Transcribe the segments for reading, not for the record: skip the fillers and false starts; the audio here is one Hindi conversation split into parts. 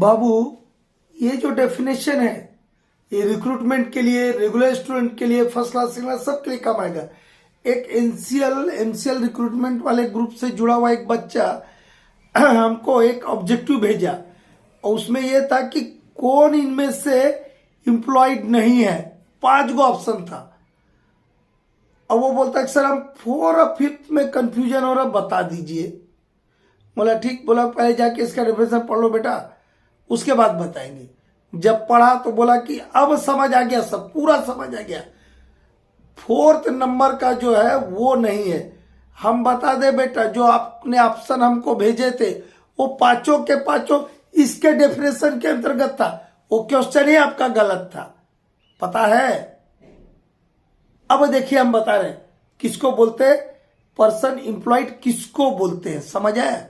बाबू, ये जो डेफिनेशन है ये रिक्रूटमेंट के लिए, रेगुलर स्टूडेंट के लिए, फर्स्ट क्लास सेकंड क्लास सबके लिए काम आएगा। एक एमसीएल रिक्रूटमेंट वाले ग्रुप से जुड़ा हुआ एक बच्चा हमको एक ऑब्जेक्टिव भेजा और उसमें यह था कि कौन इनमें से एम्प्लॉयड नहीं है। 5 गो ऑप्शन था और वो बोलता है सर हम 4 और 5th में कंफ्यूजन हो रहा, बता दीजिए। बोला ठीक, बोला पहले जाके इसका डेफिनेशन पढ़ लो बेटा, उसके बाद बताएंगे। जब पढ़ा तो बोला कि अब समझ आ गया, सब पूरा समझ आ गया। 4th नंबर का जो है वो नहीं है। हम बता दे बेटा, जो आपने ऑप्शन हमको भेजे थे वो 5 के 5 इसके डेफिनेशन के अंतर्गत था। वो क्वेश्चन ही आपका गलत था, पता है। अब देखिए हम बता रहे हैं किसको बोलते हैं पर्सन एम्प्लॉयड, किसको बोलते हैं, समझ आया।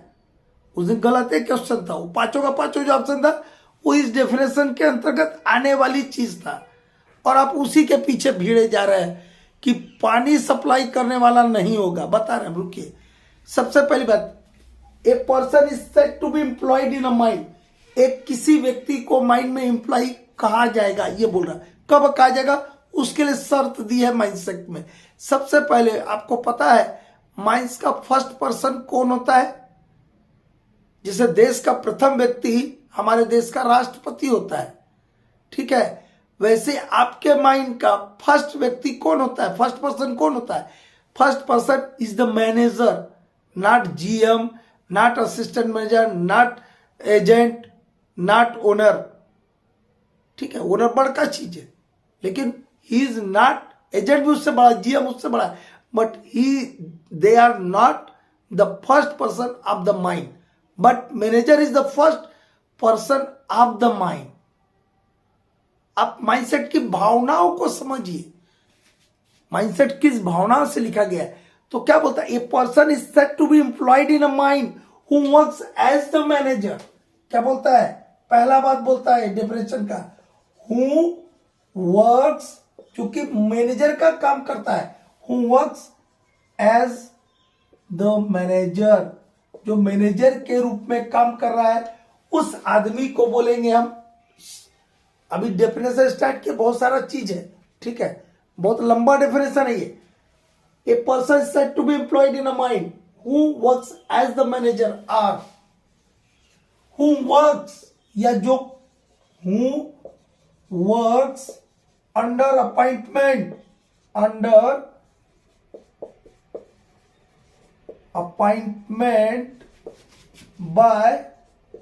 उस दिन गलत एक क्वेश्चन था, वो 5 का 5 जो ऑप्शन था वो इस डेफिनेशन के अंतर्गत आने वाली चीज था और आप उसी के पीछे भीड़े जा रहे हैं कि पानी सप्लाई करने वाला नहीं होगा। बता रहे हैं, रुकिए। सबसे पहली बात, a person is said to be employed in a mine. एक किसी व्यक्ति को माइंड में एम्प्लॉय कहा जाएगा, ये बोल रहा। कब कहा जाएगा, उसके लिए शर्त दी है माइंडसेट में। सबसे पहले आपको पता है माइंस का फर्स्ट पर्सन कौन होता है। जैसे देश का प्रथम व्यक्ति हमारे देश का राष्ट्रपति होता है, ठीक है, वैसे आपके माइंड का फर्स्ट व्यक्ति कौन होता है, फर्स्ट पर्सन कौन होता है। First person is the manager, not GM, not assistant manager, not agent, not owner. ठीक है, ओनर बड़ा चीज है लेकिन ही इज नॉट, एजेंट भी उससे बड़ा, जीएम उससे बड़ा, but they are not the first person of the mind, but manager is the first person of the mind. आप माइंडसेट की भावनाओं को समझिए, माइंडसेट किस भावनाओं से लिखा गया है। तो क्या बोलता है, a person is said to be employed in a mind who works as the manager. क्या बोलता है, पहला बात बोलता है डेफिनेशन का, हु वर्क्स, चूंकि मैनेजर का काम करता है, who works as the manager, जो मैनेजर के रूप में काम कर रहा है उस आदमी को बोलेंगे हम। अभी डेफिनेशन स्टार्ट किया, बहुत सारा चीज है, ठीक है, बहुत लंबा डेफिनेशन है ये। A person said to be employed in a mind who works as the manager or, who works या जो who works under appointment, under appointment by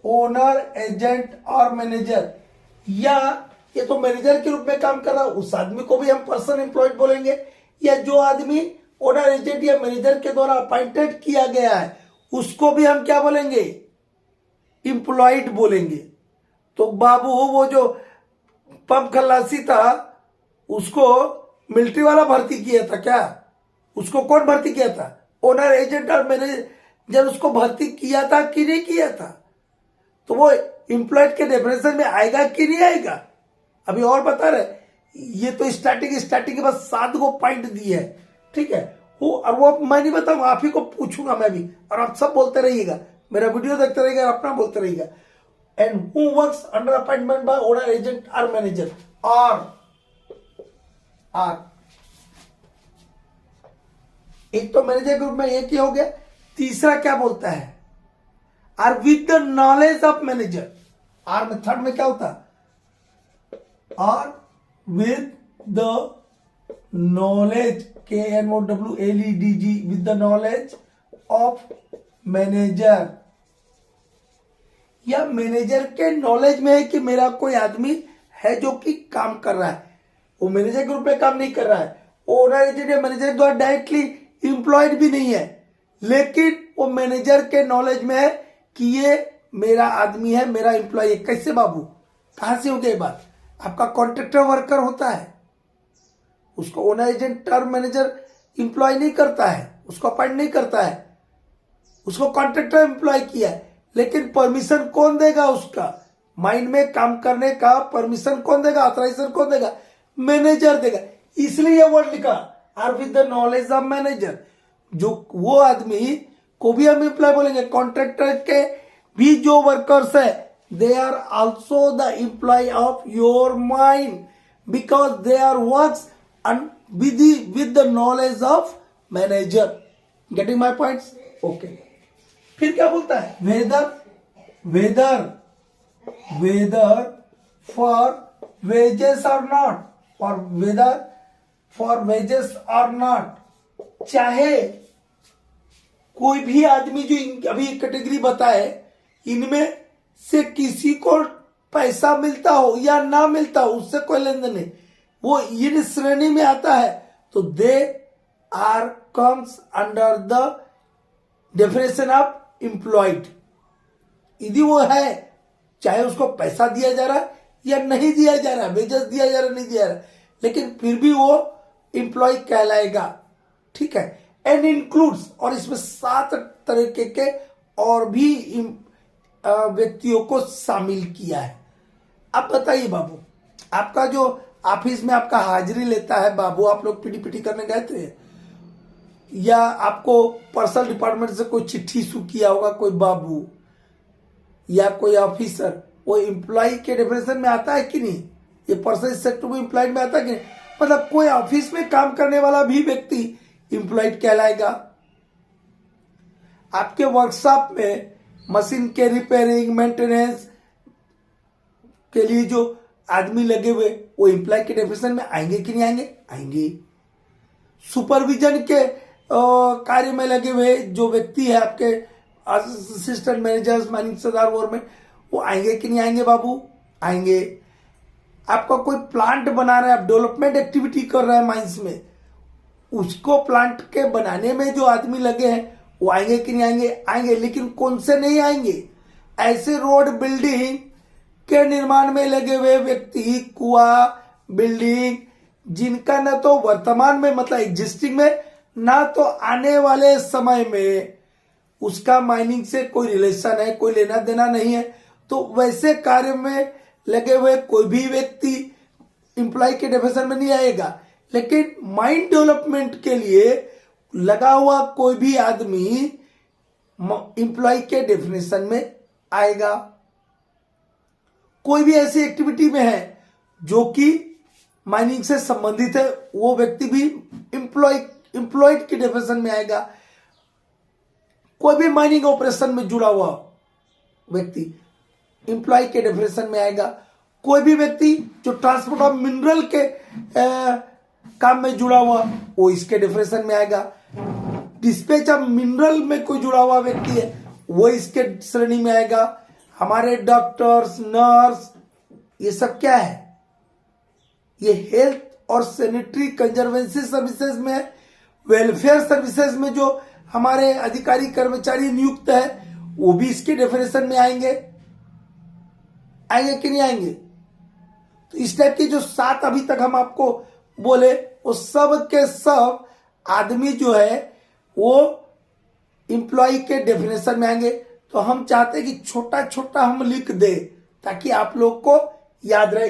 owner, agent और मैनेजर। या ये तो मैनेजर के रूप में काम कर रहा है, उस आदमी को भी हम पर्सन एम्प्लॉयड बोलेंगे। या जो आदमी ओनर, एजेंट या मैनेजर के द्वारा अपॉइंटेड किया गया है उसको भी हम क्या बोलेंगे, एम्प्लॉयड बोलेंगे। तो बाबू वो जो पंप खलासी था उसको मिलिट्री वाला भर्ती किया था क्या, उसको कौन भर्ती किया था, ओनर, एजेंट और मैनेजर उसको भर्ती किया था कि नहीं किया था। तो वो एम्प्लॉयड के डेफिनेशन में आएगा कि नहीं आएगा। अभी और बता रहे, ये तो स्टार्टिंग के बाद 7 गो पॉइंट दिए है, ठीक है। वो मैं नहीं बताऊंगा, आप ही को पूछूंगा मैं भी, और आप सब बोलते रहिएगा, मेरा वीडियो देखते रहिएगा, अपना बोलते रहिएगा। And who works under appointment by owner, agent और मैनेजर और एक तो मैनेजर ग्रुप में एक ही हो गया। तीसरा क्या बोलता है, or with the knowledge of manager. Or में थर्ड में क्या होता है, or with the knowledge, KNOWLEDG, with the knowledge of manager. या मैनेजर के नॉलेज में है कि मेरा कोई आदमी है जो कि काम कर रहा है, वो मैनेजर ग्रुप में काम नहीं कर रहा है, ओनर, एजेंट या मैनेजर द्वारा डायरेक्टली एम्प्लॉयड भी नहीं है, लेकिन वो मैनेजर के नॉलेज में है कि ये मेरा आदमी है, मेरा एम्प्लॉय है। कैसे बाबू, कहां से हो गई बात। आपका कॉन्ट्रैक्टर वर्कर होता है, उसको ओनर, एजेंट और मैनेजर एम्प्लॉय नहीं करता है, उसको अपॉइंट नहीं करता है, उसको कॉन्ट्रैक्टर एम्प्लॉय किया है, लेकिन परमिशन कौन देगा, उसका माइंड में काम करने का परमिशन कौन देगा, ऑथराइजेशन कौन देगा, मैनेजर देगा। इसलिए ये वर्ड लिखा, or with the knowledge of manager. जो वो आदमी को भी हम एम्प्लॉय बोलेंगे, कॉन्ट्रैक्टर के भी जो वर्कर्स है they are also the employee of your mind because they are works and with the knowledge of manager. Getting my points? Okay. फिर क्या बोलता है? whether for wages or not, or whether for wages or not, चाहे कोई भी आदमी जो अभी कैटेगरी बताए इनमें से किसी को पैसा मिलता हो या ना मिलता हो, उससे कोई लेन देन नहीं, वो इन श्रेणी में आता है, तो they are comes under the definition of employed. यदि वो है, चाहे उसको पैसा दिया जा रहा है या नहीं दिया जा रहा, वेजेस दिया जा रहा नहीं दिया जा रहा, लेकिन फिर भी वो एम्प्लॉय कहलाएगा. ठीक है. एंड इंक्लूड्स, और इसमें 7 तरीके के और भी व्यक्तियों को शामिल किया है. अब बताइए बाबू, आपका जो ऑफिस में आपका हाजिरी लेता है बाबू, आप लोग पीटी करने गए थे या आपको पर्सनल डिपार्टमेंट से कोई चिट्ठी इशू किया होगा कोई बाबू या कोई ऑफिसर, वो एम्प्लॉय के डेफिनेशन में आता है कि नहीं? ये पर्सनल सेक्टर में एम्प्लॉयड में आता है कि नहीं? मतलब कोई ऑफिस में काम करने वाला भी व्यक्ति एम्प्लॉयड कहलाएगा. आपके वर्कशॉप में मशीन के रिपेयरिंग मेंटेनेंस के लिए जो आदमी लगे हुए, वो एम्प्लॉय के डेफिनेशन में आएंगे कि नहीं आएंगे? आएंगे. सुपरविजन के कार्य में लगे हुए जो व्यक्ति है आपके असिस्टेंट मैनेजर्स, मैनेजिंग सरदार गवर्नमेंट, वो आएंगे कि नहीं आएंगे बाबू? आएंगे. आपका कोई प्लांट बना रहा है, आप डेवलपमेंट एक्टिविटी कर रहा है माइंस में, उसको प्लांट के बनाने में जो आदमी लगे हैं वो आएंगे कि नहीं आएंगे? आएंगे. लेकिन कौन से नहीं आएंगे? ऐसे रोड बिल्डिंग के निर्माण में लगे हुए व्यक्ति, कुआ बिल्डिंग, जिनका न तो वर्तमान में मतलब एग्जिस्टिंग में, ना तो आने वाले समय में उसका माइनिंग से कोई रिलेशन है, कोई लेना देना नहीं है, तो वैसे कार्य में लगे हुए कोई भी व्यक्ति एम्प्लॉय के डेफिनेशन में नहीं आएगा. लेकिन माइंड डेवलपमेंट के लिए लगा हुआ कोई भी आदमी एम्प्लॉय के डेफिनेशन में आएगा. कोई भी ऐसी एक्टिविटी में है जो कि माइनिंग से संबंधित है, वो व्यक्ति भी एम्प्लॉयड के डेफिनेशन में आएगा. कोई भी माइनिंग ऑपरेशन में जुड़ा हुआ व्यक्ति एम्प्लॉय के डेफिनेशन में आएगा. कोई भी व्यक्ति जो ट्रांसपोर्ट ऑफ मिनरल के काम में जुड़ा हुआ, वो इसके डेफिनेशन में आएगा. डिस्पैच ऑफ मिनरल में कोई जुड़ा हुआ व्यक्ति है, वो इसके श्रेणी में आएगा. हमारे डॉक्टर्स, नर्स, ये सब क्या है? ये हेल्थ और सैनिटरी कंजर्वेंसी सर्विसेज में है. वेलफेयर सर्विसेज में जो हमारे अधिकारी कर्मचारी नियुक्त है, वो भी इसके डेफिनेशन में आएंगे. आएंगे कि नहीं आएंगे? तो इस टाइप की जो 7 अभी तक हम आपको बोले, वो सब के सब आदमी जो है वो एम्प्लॉय के डेफिनेशन में आएंगे. तो हम चाहते हैं कि छोटा छोटा हम लिख दे ताकि आप लोग को याद रहे.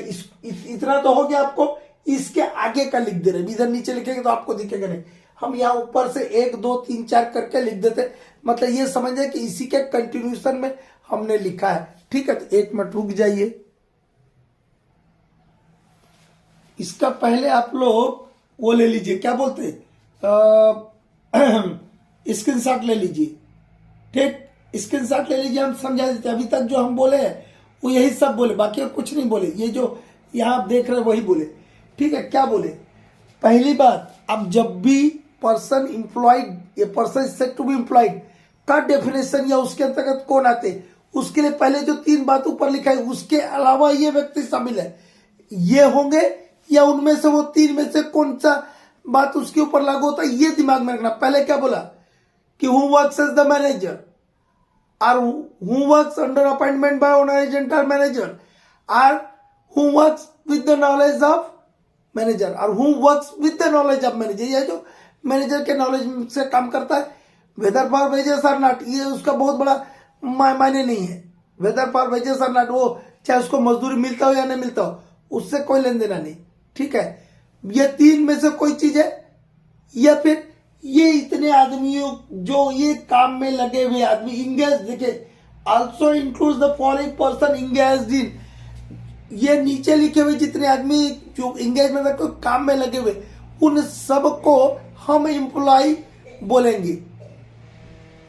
इतना तो हो गया आपको. इसके आगे का लिख दे रहे, इधर नीचे लिखेंगे तो आपको दिखेगा नहीं. हम यहाँ ऊपर से 1 2 3 4 करके लिख देते, मतलब ये समझे कि इसी के कंटिन्यूशन में हमने लिखा है. ठीक है. तो 1 मिनट रुक जाइए. इसका पहले आप लोग वो ले लीजिए, क्या बोलते हैं, स्क्रीनशॉट ले लीजिए. ठीक, स्क्रीनशॉट ले लीजिए, हम समझा देते हैं. अभी तक जो हम बोले हैं वो यही सब बोले, बाकी और कुछ नहीं बोले. ये जो यहाँ आप देख रहे हैं वही बोले. ठीक है. क्या बोले? पहली बात, अब जब भी पर्सन एम्प्लॉयड, ये person set to be employed का डेफिनेशन या उसके अंतर्गत कौन आते, उसके लिए पहले जो 3 बात ऊपर लिखा है, उसके अलावा ये व्यक्ति शामिल है, ये होंगे या उनमें से वो 3 में से कौन सा बात उसके ऊपर लागू होता है, ये दिमाग में रखना. पहले क्या बोला कि who works as the manager, or who works under appointment by owner agent or manager, or who works with the knowledge of manager, or who works with the knowledge of manager. ये जो मैनेजर के नॉलेज से काम करता है. Whether for wages or not, ये उसका बहुत बड़ा मायने नहीं है. Whether for wages or not, वो चाहे उसको मजदूरी मिलता हो या नहीं मिलता हो, उससे कोई लेन देना नहीं. ठीक है. ये 3 में से कोई चीज है, या फिर ये इतने आदमियों जो ये काम में लगे हुए आदमी इंगेज. देखिए also include the following person engaged in, ये नीचे लिखे हुए जितने आदमी जो इंगेजमेंट में कोई काम में लगे हुए, उन सबको हम एम्प्लॉय बोलेंगे,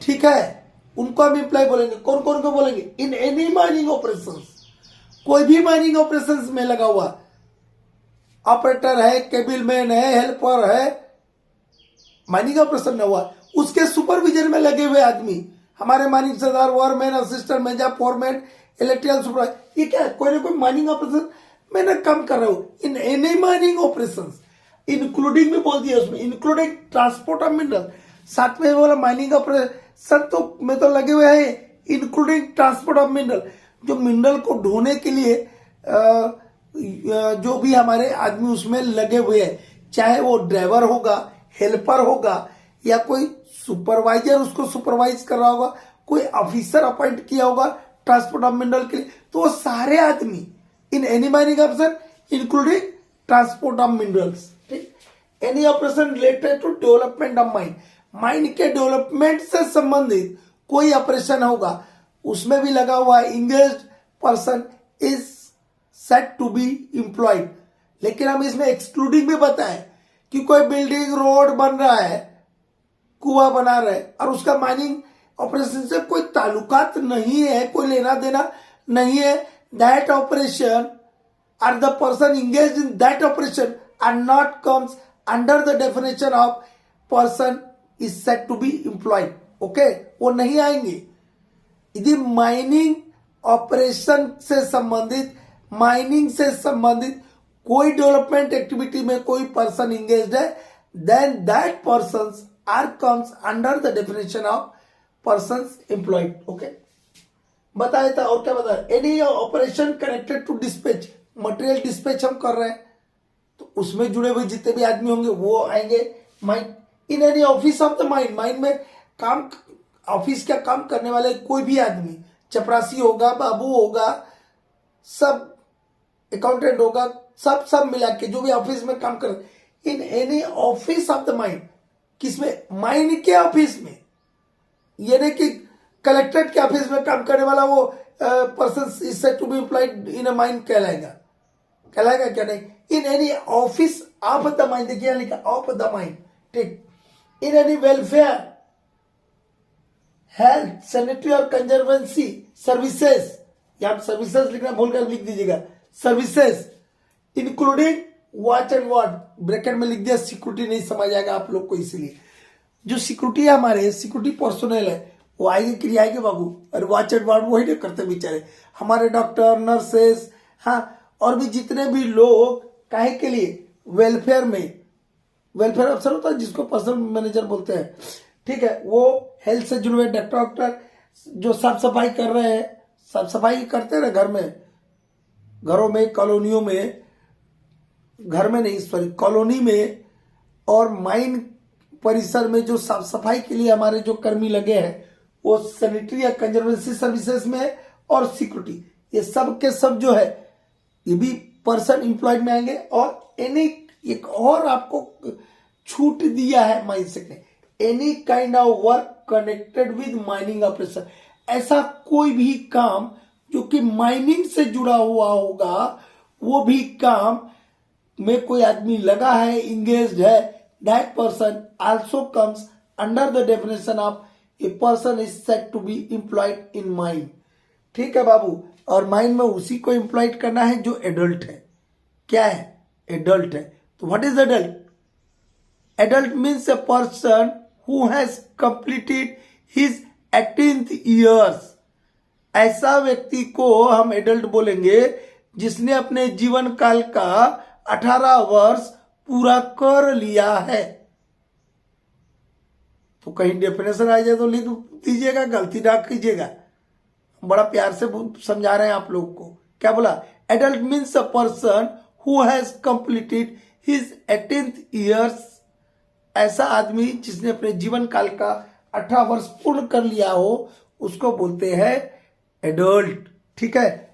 ठीक है, उनको हम एम्प्लॉय बोलेंगे। कौन कौन को बोलेंगे? इन एनी माइनिंग ऑपरेशंस, कोई भी माइनिंग ऑपरेशंस में लगा हुआ ऑपरेटर है, केबलमैन है, हेल्पर है, माइनिंग ऑपरेशन में हुआ, उसके सुपरविजन में लगे हुए आदमी, हमारे mining sardar, overman, assistant manager, foreman, electrical supervisor, ये क्या है? कोई ना कोई माइनिंग ऑपरेशन में ना काम कर रहे हो। इन एनी माइनिंग ऑपरेशंस, इंक्लूडिंग में बोल दिया उसमें, इंक्लूडिंग ट्रांसपोर्ट ऑफ मिनरल, साथ में बोला माइनिंग ऑपरेशन तो में तो लगे हुए हैं, इंक्लूडिंग ट्रांसपोर्ट ऑफ मिनरल, जो मिनरल को ढोने के लिए जो भी हमारे आदमी उसमें लगे हुए हैं, चाहे वो ड्राइवर होगा, हेल्पर होगा, या कोई सुपरवाइजर उसको सुपरवाइज कर रहा होगा, कोई ऑफिसर अपॉइंट किया होगा ट्रांसपोर्ट ऑफ मिनरल के लिए, तो वो सारे आदमी in any mining operation including transport of minerals, ठीक। Any operation related to development of mine, mine के डेवलपमेंट से संबंधित कोई ऑपरेशन होगा, उसमें भी लगा हुआ है engaged person is set to be employed. लेकिन हम इसमें एक्सक्लूडिंग भी बताएं कि कोई बिल्डिंग, रोड बन रहा है, कुआं बना रहे हैं, और उसका माइनिंग ऑपरेशन से कोई ताल्लुकात नहीं है, कोई लेना देना नहीं है, दैट ऑपरेशन और the person engaged in that operation or not comes under the definition of person is set to be employed, okay, वो नहीं आएंगे। यदि माइनिंग ऑपरेशन से संबंधित, माइनिंग से संबंधित कोई डेवलपमेंट एक्टिविटी में कोई पर्सन इंगेज्ड है, then that persons or comes under the definition of persons employed, okay. बताया था, और क्या बताया? Any operation connected to dispatch, material dispatch हम कर रहे हैं तो उसमें जुड़े हुए जितने भी आदमी होंगे वो आएंगे। Mine in any office of the mine, mine में काम, ऑफिस का काम करने वाले कोई भी आदमी, चपरासी होगा, बाबू होगा, सब अकाउंटेंट होगा, सब मिला के जो भी ऑफिस में काम कर, इन any office of the mine, किसमें? माइन के ऑफिस में, यानी कि कलेक्ट्रेट के ऑफिस में काम करने वाला वो person is said to be employed in a mine कहलाएगा, कहलाएगा क्या? नहीं। In any office of the mine, देखिए लिखा ऑफ द माइन, ठीक। In any welfare, health, sanitary और कंजर्वेंसी सर्विसेज, यहां सर्विसेज लिखना भूल कर लिख दीजिएगा, services including watch and ward, bracket में लिख दिया, सिक्योरिटी नहीं समझ आएगा आप लोग को, इसलिए जो सिक्योरिटी है हमारे, सिक्योरिटी पर्सोनल है, वो आएंगे कि नहीं आएंगे बाबू, और वॉच एंड वार्ड वही नहीं करते बेचारे, हमारे डॉक्टर, नर्सेस, हाँ, और भी जितने भी लोग, काहे के लिए? वेलफेयर में, वेलफेयर अफसर होता है जिसको पर्सनल मैनेजर बोलते हैं, ठीक है, वो हेल्थ से जुड़े हुए डॉक्टर, जो साफ सफाई कर रहे हैं, साफ सफाई करते हैं ना घर में, घरों में, कॉलोनियों में, घर में नहीं सॉरी कॉलोनी में, और माइन परिसर में जो साफ सफाई के लिए हमारे जो कर्मी लगे हैं, वो सैनिटरी या कंजर्वेंसी सर्विसेज में, और सिक्योरिटी, ये सब के सब जो है ये भी पर्सन एम्प्लॉयड में आएंगे। और एनी, एक और आपको छूट दिया है माइनसेट ने, any kind of work connected with mining operation, ऐसा कोई भी काम जो कि माइनिंग से जुड़ा हुआ होगा, वो भी काम में कोई आदमी लगा है, इंगेज्ड है, that person also comes under the definition of a person is set to be employed in mine, ठीक है बाबू। और माइन में उसी को एम्प्लॉयड करना है जो एडल्ट है। क्या है? एडल्ट है। तो what is adult? Adult means a person who has completed his 18th years, ऐसा व्यक्ति को हम एडल्ट बोलेंगे जिसने अपने जीवन काल का 18 वर्ष पूरा कर लिया है। तो कहीं डेफिनेशन आ जाए तो लिख दीजिएगा, गलती ना कीजिएगा, बड़ा प्यार से समझा रहे हैं आप लोग को। क्या बोला? Adult means a person who has completed his 18th years, ऐसा आदमी जिसने अपने जीवन काल का 18 वर्ष पूर्ण कर लिया हो, उसको बोलते हैं एडल्ट, ठीक है।